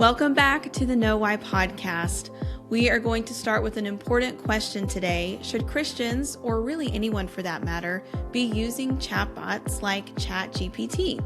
Welcome back to the Know Why podcast. We are going to start with an important question today. Should Christians, or really anyone for that matter, be using chatbots like ChatGPT?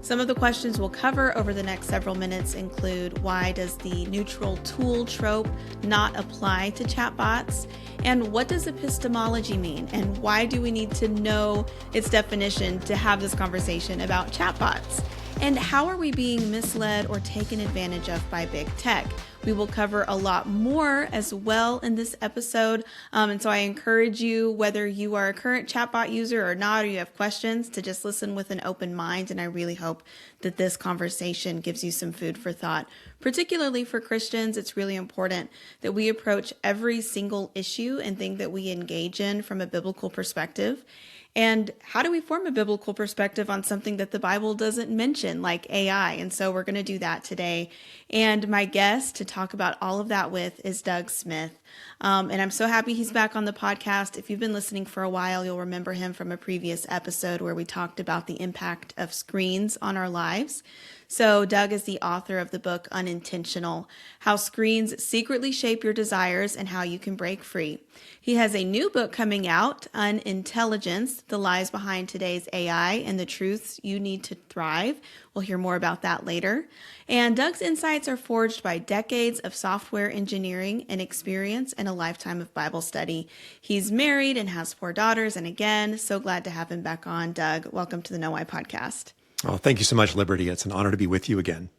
Some of the questions we'll cover over the next several minutes include: why does the neutral tool trope not apply to chatbots? And what does epistemology mean? And why do we need to know its definition to have this conversation about chatbots? And how are we being misled or taken advantage of by big tech? We will cover a lot more as well in this episode. And so I encourage you, whether you are a current chatbot user or not, or you have questions, to just listen with an open mind. And I really hope that this conversation gives you some food for thought. Particularly for Christians, it's really important that we approach every single issue and thing that we engage in from a biblical perspective. And how do we form a biblical perspective on something that the Bible doesn't mention, like AI? And so we're going to do that today. And my guest to talk about all of that with is Doug Smith. And I'm so happy he's back on the podcast. If you've been listening for a while, you'll remember him from a previous episode where we talked about the impact of screens on our lives. So Doug is the author of the book Unintentional: How Screens Secretly Shape Your Desires and How You Can Break Free. He has a new book coming out, Unintelligence: The Lies Behind Today's AI and the Truths You Need to Thrive. We'll hear more about that later. And Doug's insights are forged by decades of software engineering and experience and a lifetime of Bible study. He's married and has 4 daughters. And again, so glad to have him back on. Doug, welcome to the Know Why podcast. Oh, thank you so much, Liberty. It's an honor to be with you again.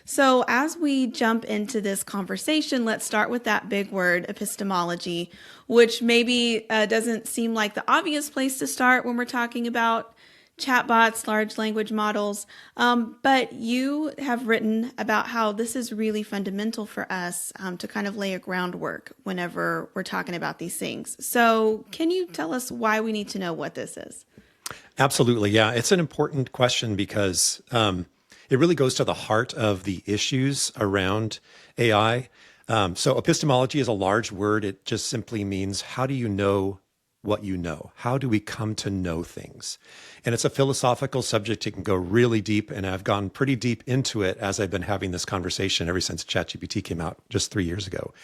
So as we jump into this conversation, let's start with that big word, epistemology, which maybe doesn't seem like the obvious place to start when we're talking about chatbots, large language models. But you have written about how this is really fundamental for us to kind of lay a groundwork whenever we're talking about these things. So can you tell us why we need to know what this is? Absolutely. Yeah, it's an important question because it really goes to the heart of the issues around AI. So epistemology is a large word. It just simply means, how do you know what you know? How do we come to know things? And it's a philosophical subject. It can go really deep, and I've gone pretty deep into it as I've been having this conversation ever since ChatGPT came out just 3 years ago,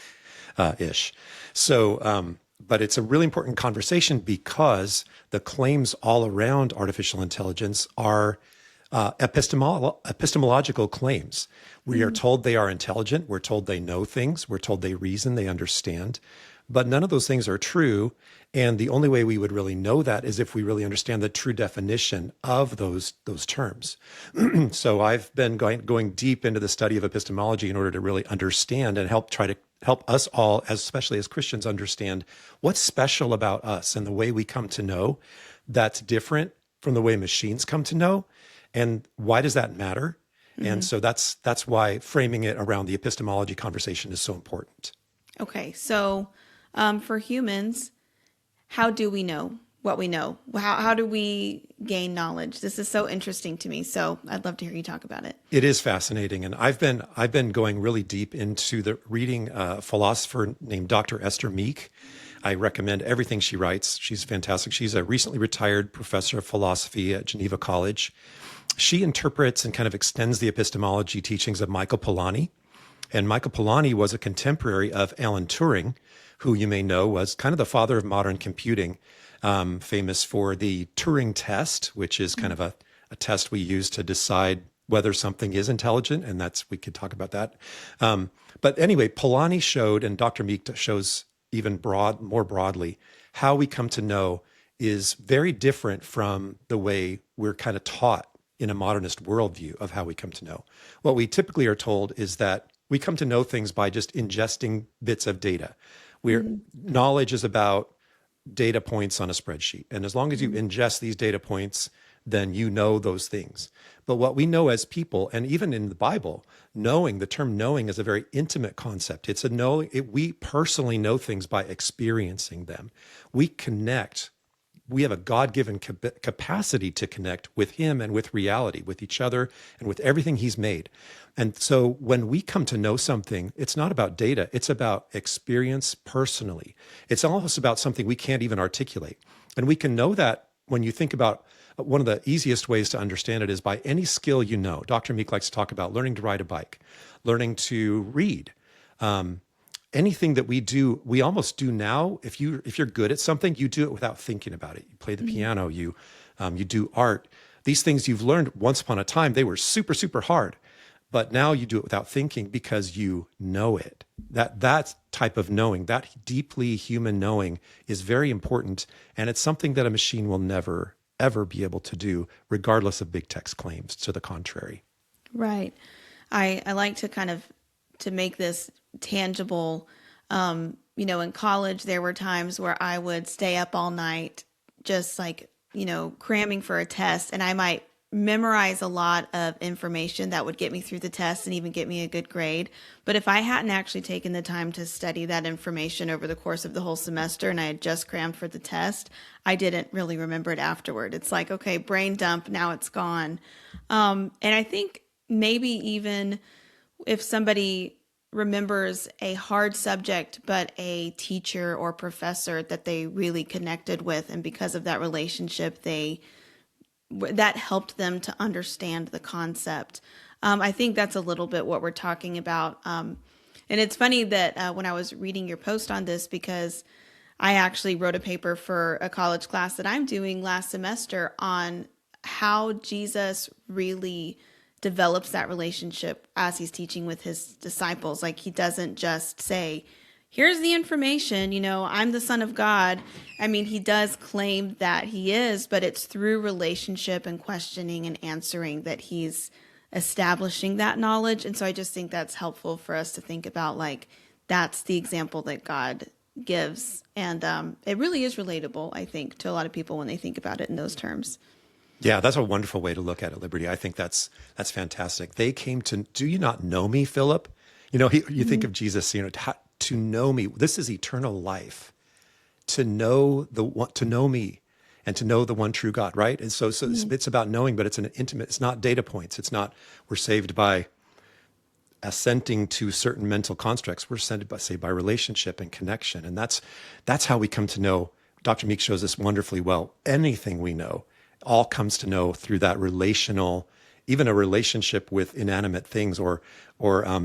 ish. So, but it's a really important conversation because the claims all around artificial intelligence are epistemological claims. We are told they are intelligent. We're told they know things. We're told they reason, they understand. But none of those things are true. And the only way we would really know that is if we really understand the true definition of those terms. So I've been going deep into the study of epistemology in order to really understand and help us all, especially as Christians, understand what's special about us and the way we come to know that's different from the way machines come to know. And why does that matter? Mm-hmm. And so that's why framing it around the epistemology conversation is so important. Okay, so for humans, how do we know what we know? How do we gain knowledge? This is so interesting to me. So I'd love to hear you talk about it. It is fascinating. And I've been going really deep into the reading a philosopher named Dr. Esther Meek. I recommend everything she writes. She's fantastic. She's a recently retired professor of philosophy at Geneva College. She interprets and kind of extends the epistemology teachings of Michael Polanyi. And Michael Polanyi was a contemporary of Alan Turing, who you may know was kind of the father of modern computing, famous for the Turing test, which is kind of a test we use to decide whether something is intelligent. And we could talk about that. But anyway, Polanyi showed, and Dr. Meek shows even more broadly, how we come to know is very different from the way we're kind of taught in a modernist worldview of how we come to know. What we typically are told is that we come to know things by just ingesting bits of data. Knowledge is about data points on a spreadsheet. And as long as you ingest these data points, then you know those things. But what we know as people, and even in the Bible, the term knowing is a very intimate concept. It's we personally know things by experiencing them. We connect. We have a God-given capacity to connect with him and with reality, with each other, and with everything he's made. And so when we come to know something, it's not about data. It's about experience personally. It's almost about something we can't even articulate. And we can know that when you think about, one of the easiest ways to understand it is by any skill you know. Dr. Meek likes to talk about learning to ride a bike, learning to read. Anything that we do, we almost do now. If you're good at something, you do it without thinking about it. You play the piano, you do art. These things you've learned once upon a time, they were super, super hard. But now you do it without thinking because you know it. That type of knowing, that deeply human knowing is very important. And it's something that a machine will never, ever be able to do, regardless of big tech's claims to the contrary. Right. I like to to make this tangible. In college, there were times where I would stay up all night, just cramming for a test, and I might memorize a lot of information that would get me through the test and even get me a good grade. But if I hadn't actually taken the time to study that information over the course of the whole semester and I had just crammed for the test, I didn't really remember it afterward. It's like, okay, brain dump, now it's gone. And I think maybe even if somebody remembers a hard subject, but a teacher or professor that they really connected with, and because of that relationship, that helped them to understand the concept. I think that's a little bit what we're talking about. And it's funny that when I was reading your post on this, because I actually wrote a paper for a college class that I'm doing last semester on how Jesus really develops that relationship as he's teaching with his disciples. Like, he doesn't just say, here's the information, I'm the Son of God. I mean, he does claim that he is, but it's through relationship and questioning and answering that he's establishing that knowledge. And so I just think that's helpful for us to think about, like, that's the example that God gives. And it really is relatable, I think, to a lot of people when they think about it in those terms. Yeah, that's a wonderful way to look at it, Liberty. I think that's fantastic. They came to, do you not know me, Philip? You think of Jesus, to know me. This is eternal life. To know me and to know the one true God, right? And so it's about knowing, but it's an intimate, it's not data points. It's not, we're saved by assenting to certain mental constructs. We're saved by relationship and connection. And that's how we come to know. Dr. Meek shows us wonderfully well. Anything we know all comes to know through that relational, even a relationship with inanimate things, or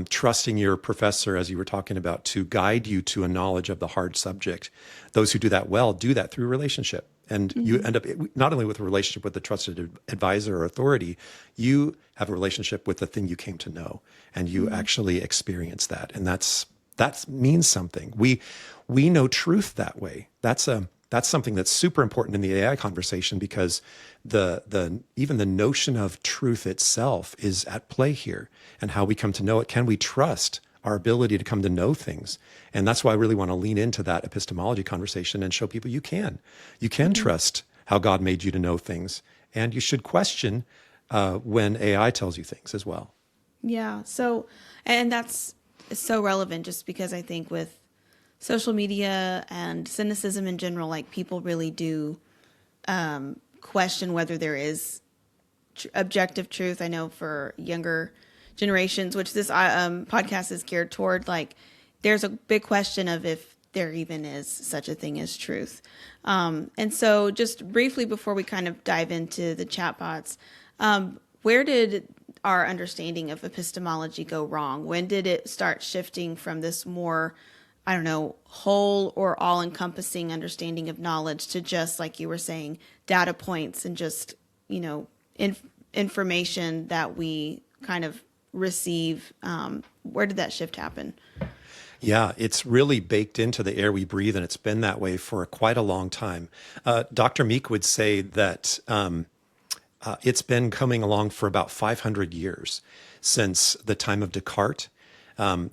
trusting your professor, as you were talking about, to guide you to a knowledge of the hard subject. Those who do that well do that through relationship. And you end up not only with a relationship with the trusted advisor or authority, you have a relationship with the thing you came to know, and you actually experience that. And that means something. We know truth that way. That's something that's super important in the AI conversation, because even the notion of truth itself is at play here, and how we come to know it. Can we trust our ability to come to know things? And that's why I really want to lean into that epistemology conversation and show people you can trust how God made you to know things, and you should question when AI tells you things as well. Yeah. So, and that's so relevant, just because I think with social media and cynicism in general, like, people really do question whether there is objective truth. I know for younger generations, which this podcast is geared toward, like, there's a big question of if there even is such a thing as truth. And so just briefly before we kind of dive into the chatbots, where did our understanding of epistemology go wrong? When did it start shifting from this more, I don't know, whole or all-encompassing understanding of knowledge to just, like you were saying, data points and just, information that we kind of receive? Where did that shift happen? Yeah, it's really baked into the air we breathe, and it's been that way for quite a long time. Dr. Meek would say that it's been coming along for about 500 years, since the time of Descartes,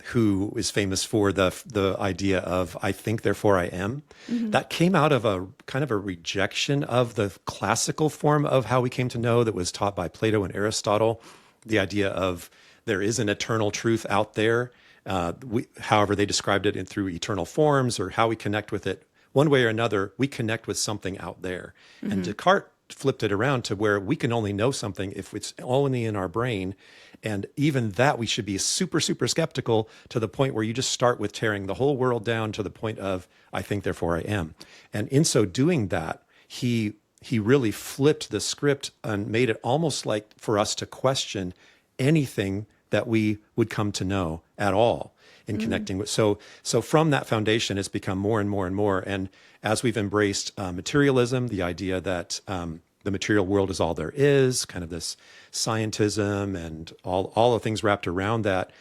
who is famous for the idea of "I think, therefore I am." Mm-hmm. That came out of a kind of a rejection of the classical form of how we came to know that was taught by Plato and Aristotle. The idea of there is an eternal truth out there. However they described it through eternal forms, or how we connect with it. One way or another, we connect with something out there. Mm-hmm. And Descartes flipped it around to where we can only know something if it's only in our brain. And even that, we should be super, super skeptical, to the point where you just start with tearing the whole world down to the point of "I think, therefore I am." And in so doing that, he he really flipped the script and made it almost like for us to question anything that we would come to know at all in connecting with. So from that foundation, it's become more and more and more. And as we've embraced materialism, the idea that the material world is all there is, kind of this scientism and all the things wrapped around that,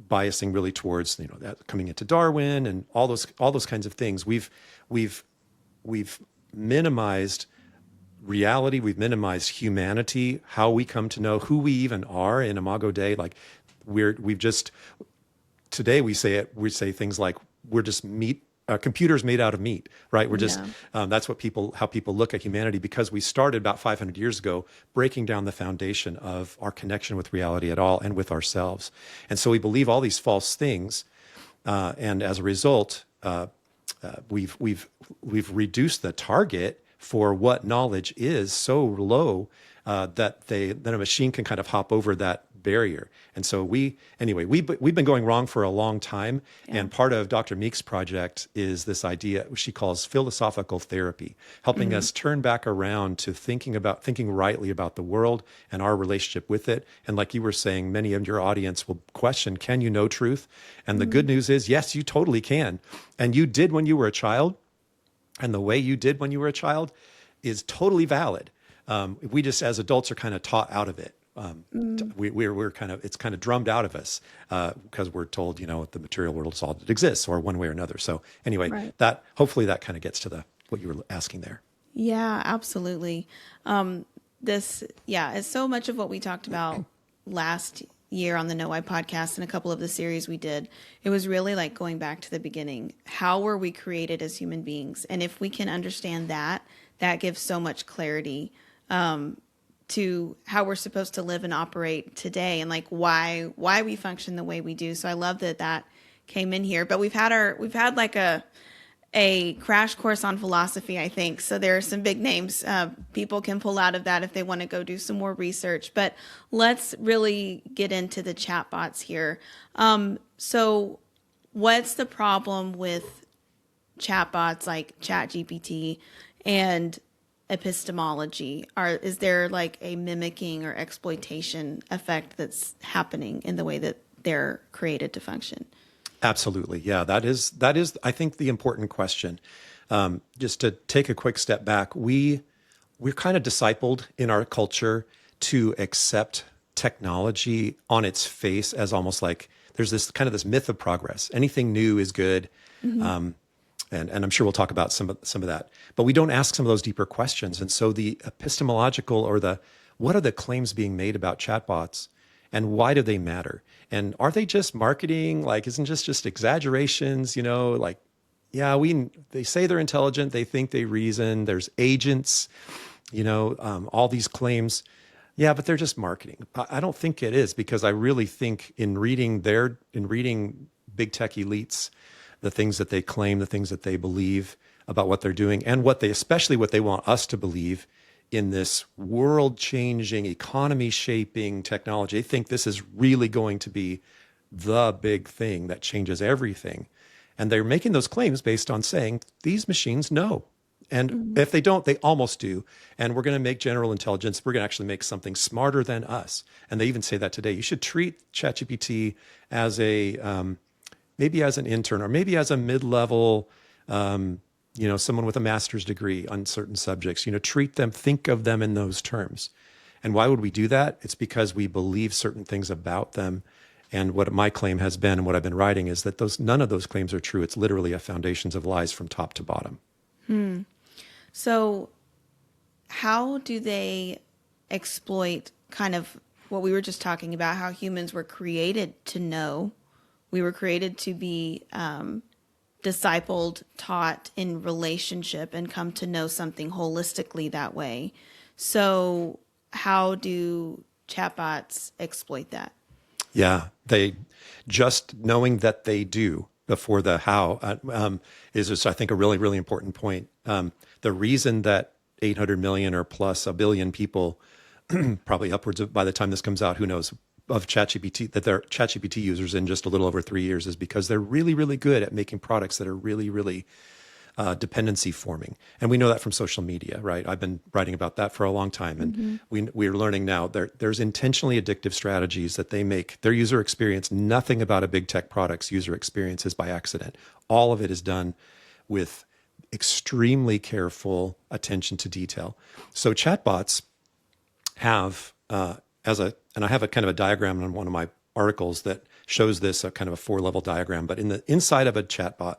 biasing really towards that coming into Darwin and all those kinds of things. We've minimized reality. We've minimized humanity, how we come to know who we even are in Imago Dei. Like today we say things like we're just meat. Computers made out of meat, right? We're just that's how people look at humanity, because we started about 500 years ago breaking down the foundation of our connection with reality at all and with ourselves. And so we believe all these false things, and as a result, we've reduced the target for what knowledge is so low that a machine can kind of hop over that barrier. And so we've been going wrong for a long time. Yeah. And part of Dr. Meek's project is this idea she calls philosophical therapy, helping us turn back around to thinking rightly about the world and our relationship with it. And like you were saying, many of your audience will question, can you know truth? And the good news is, yes, you totally can. And you did when you were a child. And the way you did when you were a child is totally valid. We just, as adults, are kind of taught out of it. It's kind of drummed out of us because we're told, the material world is all that exists, or one way or another. So anyway, hopefully that kind of gets to what you were asking there. Yeah, absolutely. This is so much of what we talked about last year on the Know Why podcast and a couple of the series we did. It was really like going back to the beginning. How were we created as human beings? And if we can understand that gives so much clarity to how we're supposed to live and operate today, and like why we function the way we do. So I love that came in here. But we've had like a crash course on philosophy, I think. So there are some big names people can pull out of that if they want to go do some more research. But let's really get into the chatbots here. So what's the problem with chatbots like ChatGPT and epistemology? Is there like a mimicking or exploitation effect that's happening in the way that they're created to function? Absolutely. Yeah, that is, I think, the important question. Just to take a quick step back, we're kind of discipled in our culture to accept technology on its face as almost like there's this kind of this myth of progress. Anything new is good. And I'm sure we'll talk about some of that, but we don't ask some of those deeper questions. And so the epistemological what are the claims being made about chatbots, and why do they matter? And are they just marketing? Like, isn't just exaggerations? They say they're intelligent. They think they reason. There's agents. All these claims. Yeah, but they're just marketing. I don't think it is, because I really think in reading big tech elites, the things that they claim, the things that they believe about what they're doing, and especially what they want us to believe in this world-changing, economy-shaping technology. They think this is really going to be the big thing that changes everything. And they're making those claims based on saying, these machines know. And if they don't, they almost do. And we're going to make general intelligence, we're going to actually make something smarter than us. And they even say that today. You should treat ChatGPT as maybe as an intern, or maybe as a mid-level, someone with a master's degree on certain subjects. Treat them, think of them in those terms. And why would we do that? It's because we believe certain things about them. And what my claim has been, and what I've been writing, is that none of those claims are true. It's literally a foundations of lies from top to bottom. So how do they exploit kind of what we were just talking about, how humans were created to know? We were created to be discipled, taught in relationship, and come to know something holistically that way. So how do chatbots exploit that? Yeah, they just knowing that they do before the how is just, I think, a really, really important point. The reason that 800 million or plus a billion people, probably upwards of, by the time this comes out, who knows, of ChatGPT, that they're ChatGPT users in just a little over 3 years, is because they're really, really good at making products that are really, really dependency forming. And we know that from social media, right? I've been writing about that for a long time. And we're learning now there's intentionally addictive strategies that they make their user experience. Nothing about a big tech product's user experience is by accident. All of it is done with extremely careful attention to detail. So chatbots have, and I have a kind of a diagram in one of my articles that shows this, a kind of a 4-level diagram. But in the inside of a chatbot,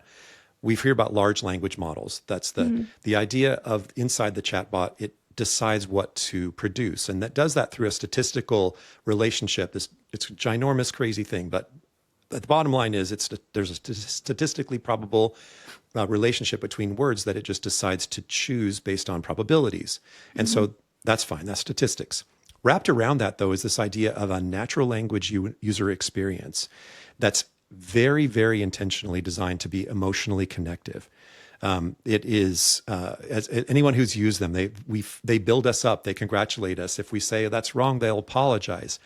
we hear about large language models. That's the idea of inside the chatbot, it decides what to produce. And that does that through a statistical relationship. It's a ginormous, crazy thing. But the bottom line is there's a statistically probable relationship between words that it just decides to choose based on probabilities. And so that's fine. That's statistics. Wrapped around that, though, is this idea of a natural language user experience that's very, very intentionally designed to be emotionally connective. It is, as anyone who's used them, they build us up, they congratulate us. If we say that's wrong, they'll apologize.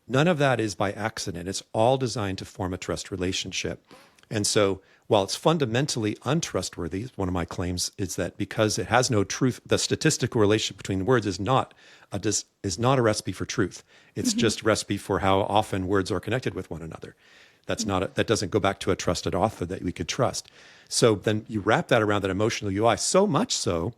None of that is by accident. It's all designed to form a trust relationship. And so while it's fundamentally untrustworthy, one of my claims is that because it has no truth, the statistical relationship between words is not a recipe for truth. It's just a recipe for how often words are connected with one another. That doesn't go back to a trusted author that we could trust. So then you wrap that around that emotional UI, so much so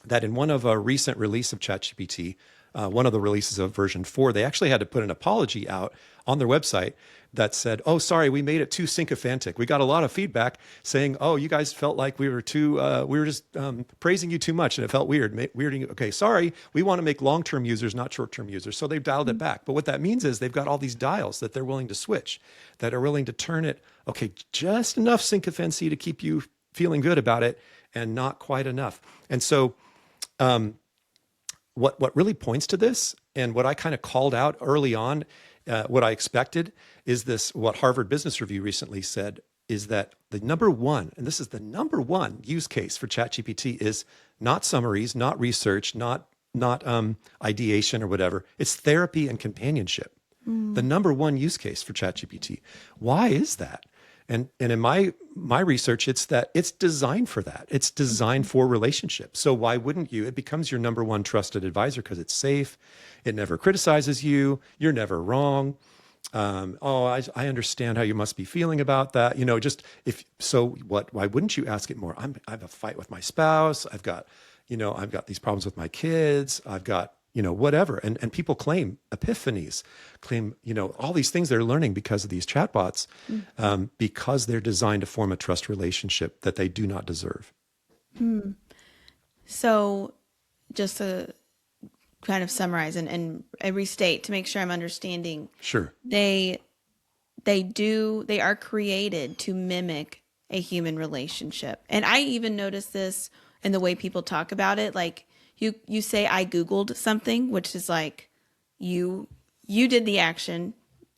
that in one of a recent release of ChatGPT, one of the releases of version 4, they actually had to put an apology out on their website that said, "Oh, sorry, we made it too sycophantic. We got a lot of feedback saying, oh, you guys felt like we were just praising you too much, and it felt weirding. Okay, sorry, we want to make long-term users, not short-term users." So they've dialed it back. But what that means is they've got all these dials that they're willing to switch, that are willing to turn it, okay, just enough sycophancy to keep you feeling good about it, and not quite enough. And so what really points to this, and what I kind of called out early on, what I expected is this, what Harvard Business Review recently said, is that the number one, and this is the number one use case for ChatGPT, is not summaries, not research, not ideation or whatever. It's therapy and companionship. The number one use case for ChatGPT. Why is that? And in my research, it's that it's designed for that. It's designed for relationships. So why wouldn't you? It becomes your number one trusted advisor because it's safe. It never criticizes you. You're never wrong. I understand how you must be feeling about that. Why wouldn't you ask it more? I have a fight with my spouse. I've got these problems with my kids. I've got, whatever. And people claim epiphanies, all these things they're learning because of these chatbots, because they're designed to form a trust relationship that they do not deserve. So just to kind of summarize and restate to make sure I'm understanding. Sure. They are created to mimic a human relationship. And I even noticed this in the way people talk about it. Like you say, I Googled something, which is like you did the action,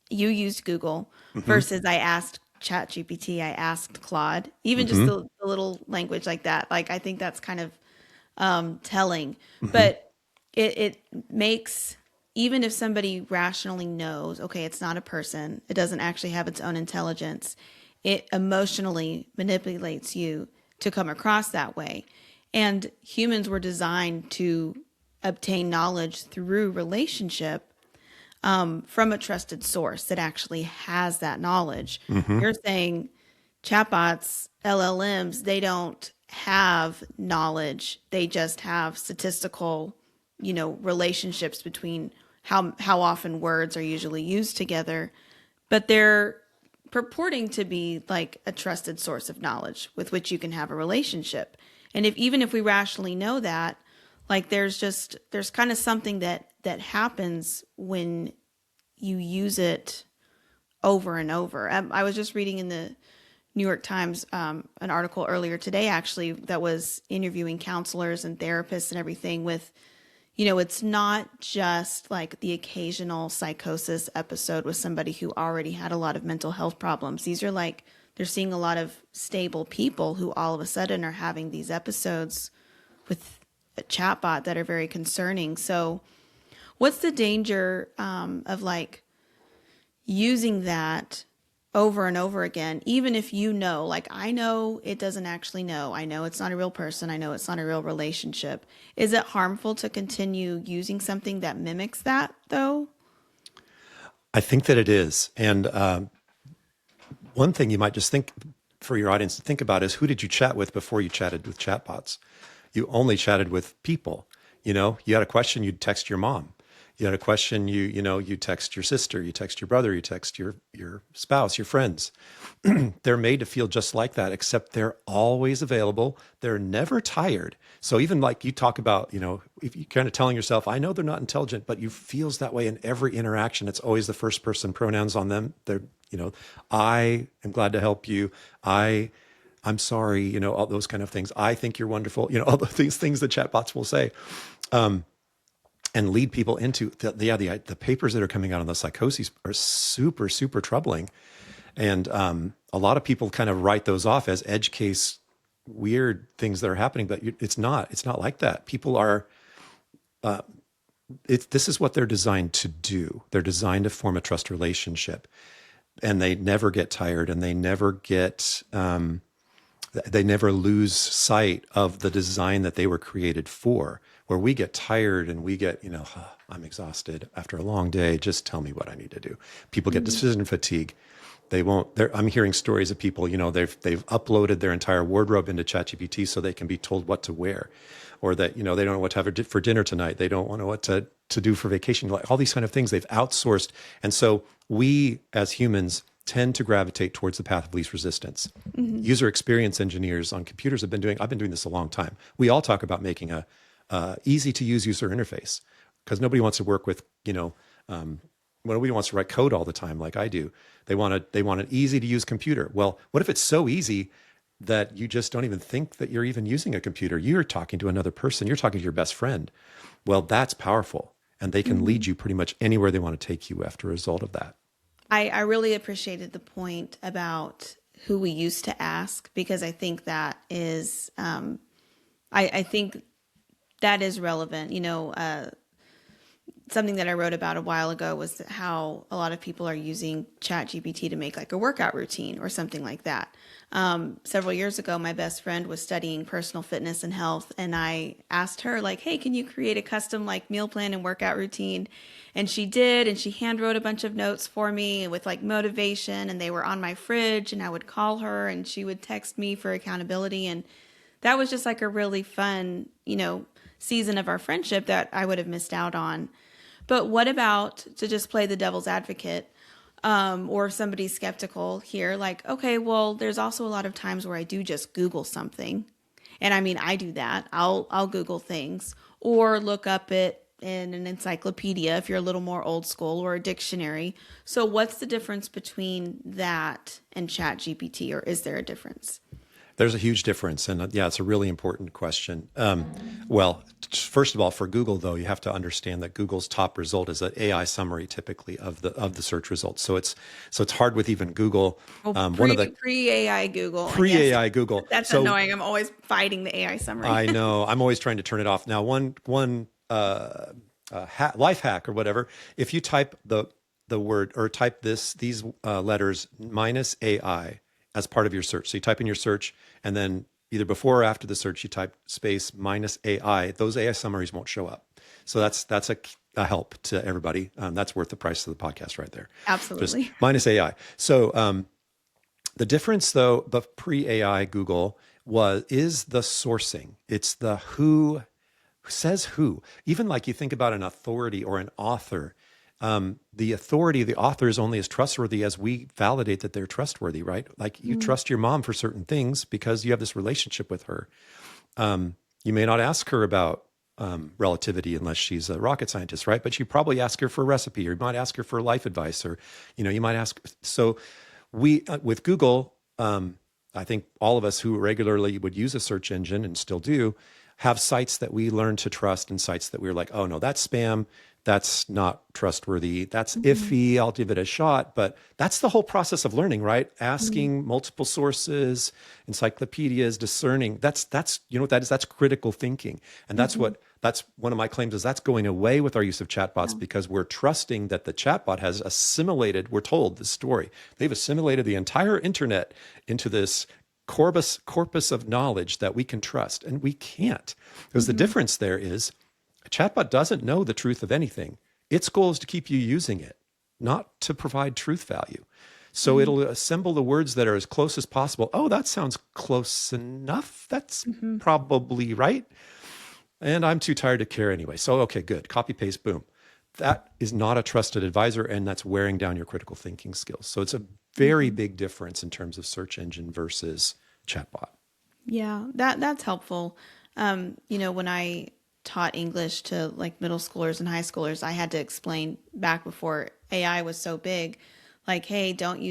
you used Google, versus I asked ChatGPT, I asked Claude, even just the little language like that. Like, I think that's kind of telling, but it makes, even if somebody rationally knows, okay, it's not a person, it doesn't actually have its own intelligence, it emotionally manipulates you to come across that way. And humans were designed to obtain knowledge through relationship from a trusted source that actually has that knowledge. You're saying chatbots, LLMs, they don't have knowledge. They just have statistical, relationships between how often words are usually used together, but they're purporting to be like a trusted source of knowledge with which you can have a relationship. And even if we rationally know that, like there's kind of something that happens when you use it over and over. I was just reading in the New York Times an article earlier today, actually, that was interviewing counselors and therapists and everything with, it's not just like the occasional psychosis episode with somebody who already had a lot of mental health problems. These are like, they're seeing a lot of stable people who all of a sudden are having these episodes with a chatbot that are very concerning. So what's the danger of like using that over and over again, even if you know, like I know it doesn't actually know. I know it's not a real person. I know it's not a real relationship. Is it harmful to continue using something that mimics that, though? I think that it is. And one thing you might just think for your audience to think about is, who did you chat with before you chatted with chatbots? You only chatted with people. You had a question, you'd text your mom. You had a question, you text your sister, you text your brother, you text your spouse, your friends. They're made to feel just like that, except they're always available. They're never tired. So even like you talk about, if you're kind of telling yourself, I know they're not intelligent, but you feels that way in every interaction. It's always the first person pronouns on them. They're, I am glad to help you. I'm sorry, all those kind of things. I think you're wonderful. All these things that chatbots will say. And lead people into the papers that are coming out on the psychoses are super, super troubling. And a lot of people kind of write those off as edge case, weird things that are happening, but it's not like that. People are, this is what they're designed to do. They're designed to form a trust relationship, and they never get tired, and they never lose sight of the design that they were created for. Where we get tired and we get, I'm exhausted after a long day. Just tell me what I need to do. People get decision fatigue. I'm hearing stories of people, they've uploaded their entire wardrobe into ChatGPT so they can be told what to wear, or that, they don't know what to have for dinner tonight. They don't know what to do for vacation. Like all these kind of things they've outsourced. And so we as humans tend to gravitate towards the path of least resistance. User experience engineers on computers I've been doing this a long time. We all talk about making a easy to use user interface, because nobody wants to work with, nobody wants to write code all the time like I do. They want an easy to use computer. Well, what if it's so easy that you just don't even think that you're even using a computer? You're talking to another person. You're talking to your best friend. Well, that's powerful. And they can lead you pretty much anywhere they want to take you after a result of that. I really appreciated the point about who we used to ask, because I think that is, I think that is relevant. Something that I wrote about a while ago was how a lot of people are using ChatGPT to make like a workout routine or something like that. Several years ago, my best friend was studying personal fitness and health, and I asked her like, hey, can you create a custom like meal plan and workout routine? And she did, and she hand wrote a bunch of notes for me with like motivation, and they were on my fridge, and I would call her and she would text me for accountability. And that was just like a really fun, season of our friendship that I would have missed out on. But what about, to just play the devil's advocate, or if somebody's skeptical here, like, okay, well, there's also a lot of times where I do just Google something. And I mean, I do that. I'll Google things or look up it in an encyclopedia if you're a little more old school, or a dictionary. So what's the difference between that and ChatGPT, or is there a difference? There's a huge difference. And it's a really important question. Well, first of all, for Google, though, you have to understand that Google's top result is an AI summary, typically of the search results. So it's hard with even Google. Pre-AI Google. Pre-AI Google. That's annoying. I'm always fighting the AI summary. I know. I'm always trying to turn it off. Now, one life hack or whatever, if you type the word, or type these letters minus AI as part of your search. So you type in your search, and then either before or after the search, you type space minus AI. Those AI summaries won't show up. So that's a help to everybody. That's worth the price of the podcast right there. Absolutely. Just minus AI. So the difference, though, the pre-AI Google is the sourcing. It's the who says who. Even like you think about an authority or an author. The authority, the author, is only as trustworthy as we validate that they're trustworthy, right? Like you trust your mom for certain things because you have this relationship with her. You may not ask her about relativity unless she's a rocket scientist, right? But you probably ask her for a recipe, or you might ask her for life advice, or you might ask. So we with Google, I think all of us who regularly would use a search engine and still do have sites that we learn to trust, and sites that we're like, oh no, that's spam. That's not trustworthy. That's iffy. I'll give it a shot. But that's the whole process of learning, right? Asking multiple sources, encyclopedias, discerning. That's you know what that is? That's critical thinking. And that's what That's one of my claims, is that's going away with our use of chatbots because we're trusting that the chatbot has assimilated, we're told this story, they've assimilated the entire internet into this corpus of knowledge that we can trust, and we can't. Because the difference there is a chatbot doesn't know the truth of anything. Its goal is to keep you using it, not to provide truth value. So it'll assemble the words that are as close as possible. Oh, that sounds close enough. That's probably right. And I'm too tired to care anyway. So, okay, good. Copy, paste, boom. That is not a trusted advisor, and that's wearing down your critical thinking skills. So it's a very big difference in terms of search engine versus chatbot. Yeah, that's helpful. When I taught English to like middle schoolers and high schoolers, I had to explain back before AI was so big, like, hey, don't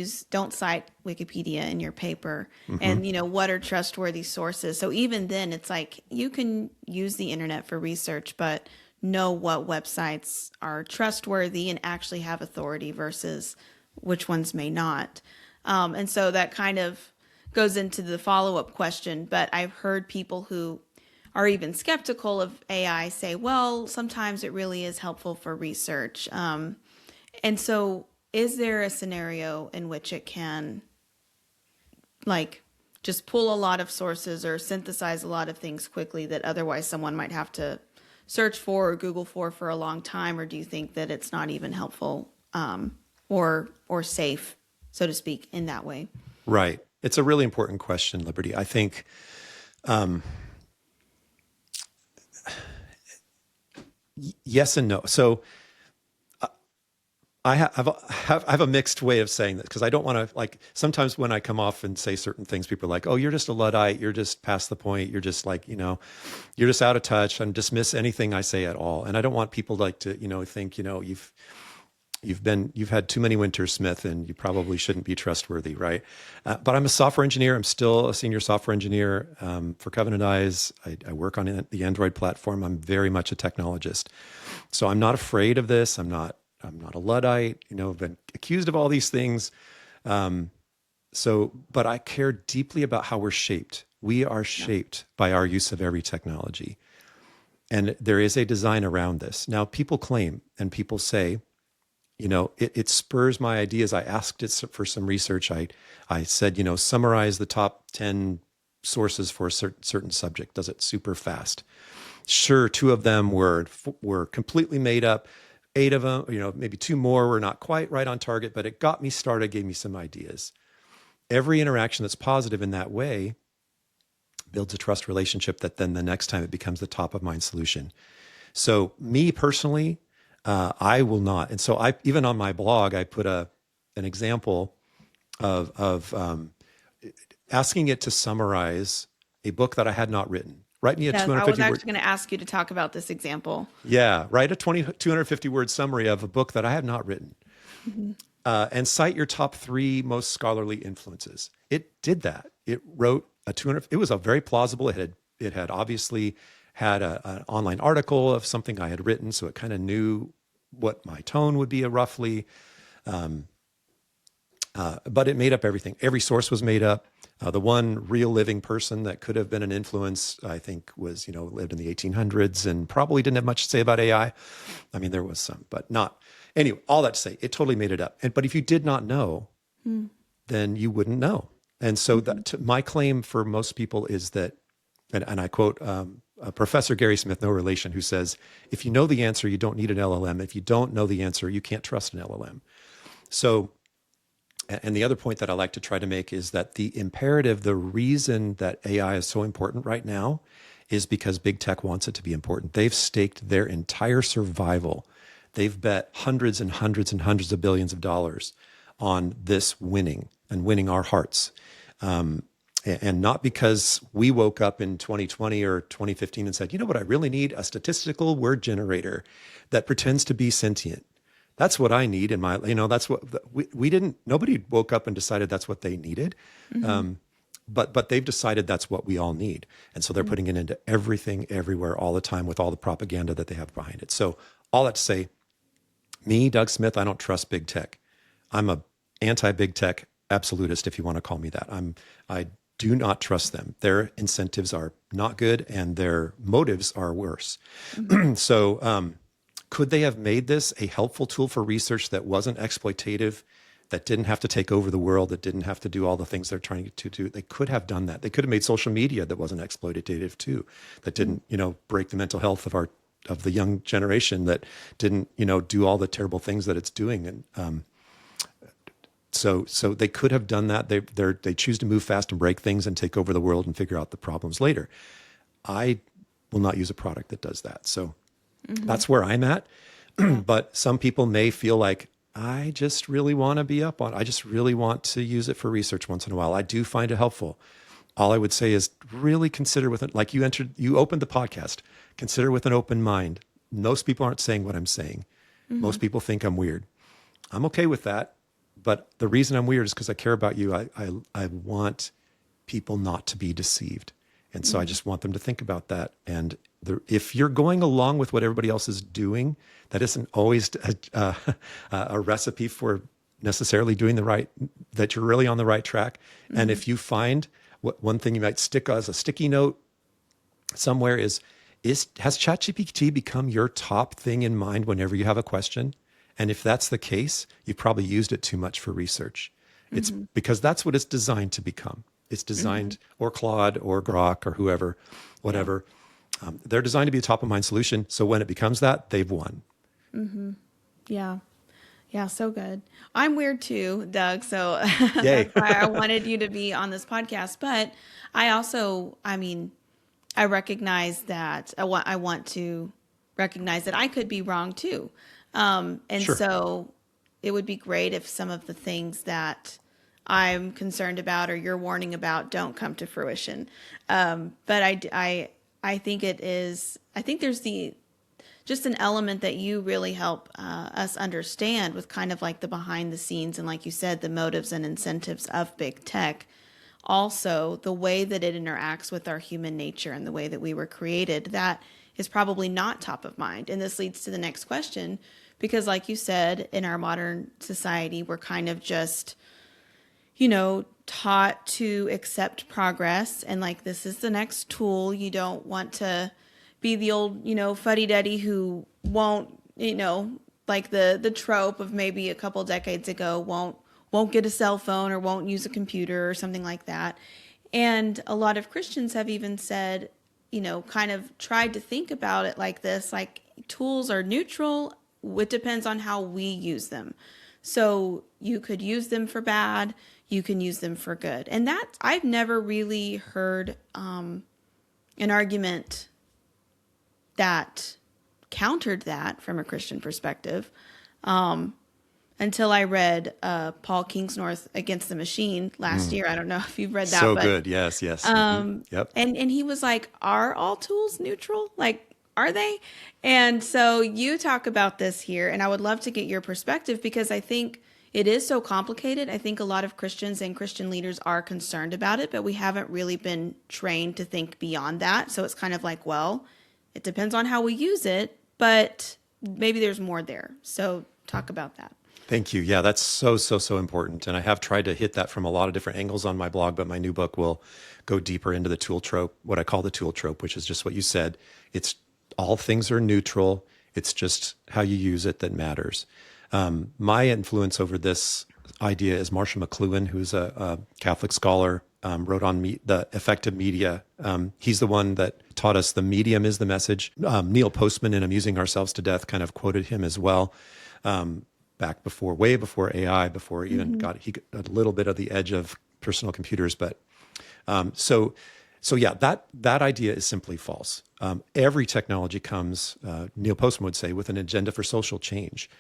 cite Wikipedia in your paper. And, what are trustworthy sources? So even then it's like, you can use the internet for research, but know what websites are trustworthy and actually have authority versus which ones may not. And so that kind of goes into the follow-up question, but I've heard people who are even skeptical of AI say, well, sometimes it really is helpful for research. And so is there a scenario in which it can like just pull a lot of sources or synthesize a lot of things quickly that otherwise someone might have to search for or Google for a long time? Or do you think that it's not even helpful or safe, so to speak, in that way? Right. It's a really important question, Liberty. I think yes and no. So I have a mixed way of saying this because I don't want to, like, sometimes when I come off and say certain things, people are like, oh, you're just a Luddite. You're just past the point. You're just like, you're just out of touch, and dismiss anything I say at all. And I don't want people like to, think, you've had too many Winters, Smith, and you probably shouldn't be trustworthy. Right. But I'm a software engineer. I'm still a senior software engineer for Covenant Eyes. I work on the Android platform. I'm very much a technologist. So I'm not afraid of this. I'm not a Luddite, I've been accused of all these things. But I care deeply about how we're shaped. We are shaped by our use of every technology. And there is a design around this. Now, people claim and people say, it spurs my ideas. I asked it for some research. I said, summarize the top 10 sources for a certain subject. Does it super fast? Sure, 2 of them were completely made up. 8 of them, maybe 2 more were not quite right on target, but it got me started, gave me some ideas. Every interaction that's positive in that way builds a trust relationship that then the next time it becomes the top of mind solution. So me personally, I will not. And so even on my blog, I put an example of asking it to summarize a book that I had not written. Write me a 250 word. I was actually going to ask you to talk about this example. Yeah, write a 250 word summary of a book that I have not written, and cite your top 3 most scholarly influences. It did that. It wrote a 200. It was a very plausible. It had obviously had an online article of something I had written, so it kind of knew what my tone would be roughly. But it made up everything. Every source was made up. The one real living person that could have been an influence, I think, was, lived in the 1800s and probably didn't have much to say about AI. I mean, there was some, but not. Anyway, all that to say, it totally made it up. But if you did not know, then you wouldn't know. And so my claim for most people is that, and I quote Professor Gary Smith, no relation, who says, if you know the answer, you don't need an LLM. If you don't know the answer, you can't trust an LLM. So, and the other point that I like to try to make is that the imperative, the reason that AI is so important right now is because big tech wants it to be important. They've staked their entire survival. They've bet hundreds and hundreds and hundreds of billions of dollars on this winning and winning our hearts. And not because we woke up in 2020 or 2015 and said, you know what I really need? A statistical word generator that pretends to be sentient. That's what I need in my, that's what we didn't, nobody woke up and decided that's what they needed. But they've decided that's what we all need. And so they're putting it into everything, everywhere, all the time with all the propaganda that they have behind it. So all that to say, me, Doug Smith, I don't trust big tech. I'm a anti-big tech absolutist, if you want to call me that. I do not trust them. Their incentives are not good and their motives are worse. So could they have made this a helpful tool for research that wasn't exploitative, that didn't have to take over the world, that didn't have to do all the things they're trying to do? They could have done that. They could have made social media that wasn't exploitative too, that didn't, break the mental health of the young generation, that didn't, do all the terrible things that it's doing. And so they could have done that. They choose to move fast and break things and take over the world and figure out the problems later. I will not use a product that does that. So that's where I'm at. But some people may feel like, I just really want to be up on, I just really want to use it for research once in a while. I do find it helpful. All I would say is really consider with it, like you opened the podcast, consider with an open mind. Most people aren't saying what I'm saying. Most people think I'm weird. I'm okay with that. But the reason I'm weird is because I care about you. I want people not to be deceived. And so I just want them to think about that. And if you're going along with what everybody else is doing, that isn't always a recipe for necessarily doing the right, that you're really on the right track. And if you find one thing you might stick as a sticky note somewhere has ChatGPT become your top thing in mind whenever you have a question? And if that's the case, you've probably used it too much for research. It's because that's what it's designed to become. It's designed, or Claude or Grok or whoever, whatever. They're designed to be a top of mind solution. So when it becomes that, they've won. Yeah. Yeah. So good. I'm weird too, Doug. So Yay. that's why I wanted you to be on this podcast. But I also, I recognize that I want to recognize that I could be wrong too. And Sure. so it would be great if some of the things that I'm concerned about or you're warning about don't come to fruition. But I think I think there's just an element that you really help us understand with kind of like the behind the scenes and, like you said, the motives and incentives of big tech. Also, the way that it interacts with our human nature and the way that we were created, that is probably not top of mind. And this leads to the next question, because like you said, in our modern society, we're kind of just, taught to accept progress and like, this is the next tool. You don't want to be the old, fuddy-duddy who won't, like the trope of maybe a couple decades ago, won't get a cell phone or won't use a computer or something like that. And a lot of Christians have even said, kind of tried to think about it like this, like tools are neutral. It depends on how we use them. So you could use them for bad, you can use them for good. And that I've never really heard an argument that countered that from a Christian perspective. Until I read Paul Kingsnorth Against the Machine last year. I don't know if you've read that. So good. Yes. Yep. And he was like, are all tools neutral? Like, are they? And so you talk about this here, and I would love to get your perspective because I think it is so complicated. I think a lot of Christians and Christian leaders are concerned about it, but we haven't really been trained to think beyond that. So it's kind of like, well, it depends on how we use it, but maybe there's more there. So talk about that. Thank you. Yeah, that's so important. And I have tried to hit that from a lot of different angles on my blog, but my new book will go deeper into the tool trope, what I call the tool trope, which is just what you said. It's all things are neutral. It's just how you use it that matters. My influence over this idea is Marshall McLuhan, who's a Catholic scholar, wrote on the effective media. He's the one that taught us the medium is the message. Neil Postman in Amusing Ourselves to Death kind of quoted him as well. Back before, way before AI, before even he got a little bit of the edge of personal computers. But so yeah, that idea is simply false. Every technology comes, Neil Postman would say, with an agenda for social change.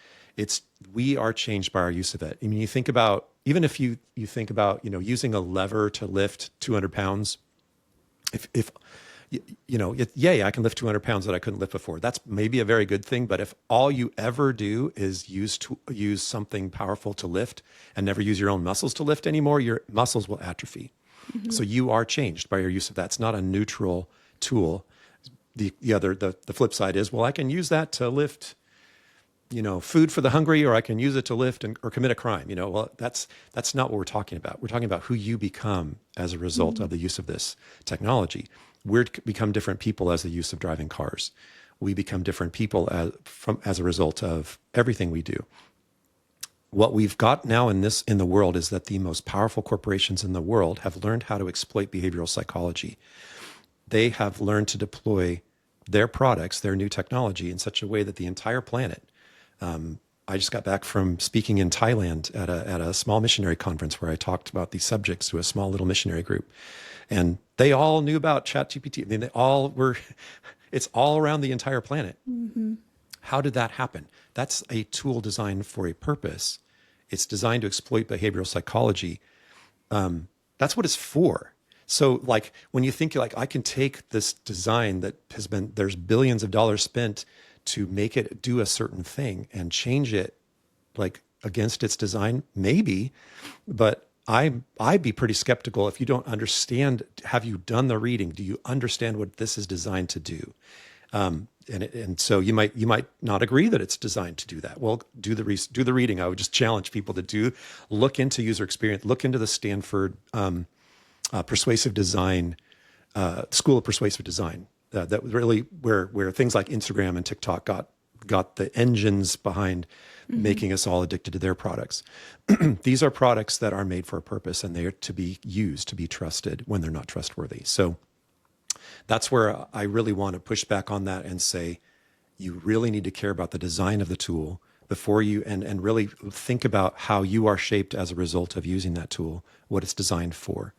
We are changed by our use of it. I mean, you think about, even if you think about, using a lever to lift 200 pounds, I can lift 200 pounds that I couldn't lift before. That's maybe a very good thing. But if all you ever do is use something powerful to lift and never use your own muscles to lift anymore, your muscles will atrophy. So you are changed by your use of that. It's not a neutral tool. The flip side is, well, I can use that to lift food for the hungry, or I can use it to lift or commit a crime. Well, that's not what we're talking about. We're talking about who you become as a result of the use of this technology. We become different people as the use of driving cars. We become different people as a result of everything we do. What we've got now in the world is that the most powerful corporations in the world have learned how to exploit behavioral psychology. They have learned to deploy their products, their new technology, in such a way that the entire planet. I just got back from speaking in Thailand at a small missionary conference where I talked about these subjects to a small little missionary group, and they all knew about ChatGPT. I mean, it's all around the entire planet. Mm-hmm. How did that happen? That's a tool designed for a purpose. It's designed to exploit behavioral psychology. That's what it's for. So like when you think like I can take this design that there's billions of dollars spent to make it do a certain thing and change it like against its design, maybe, but I'd be pretty skeptical if you don't understand. Have you done the reading? Do you understand what this is designed to do? And so you might not agree that it's designed to do that. Well, do the reading. I would just challenge people to look into user experience, look into the Stanford persuasive design, School of Persuasive Design. That was really where things like Instagram and TikTok got the engines behind making us all addicted to their products. These are products that are made for a purpose, and they are to be used, to be trusted when they're not trustworthy. So that's where I really want to push back on that and say, you really need to care about the design of the tool before you, and really think about how you are shaped as a result of using that tool, what it's designed for.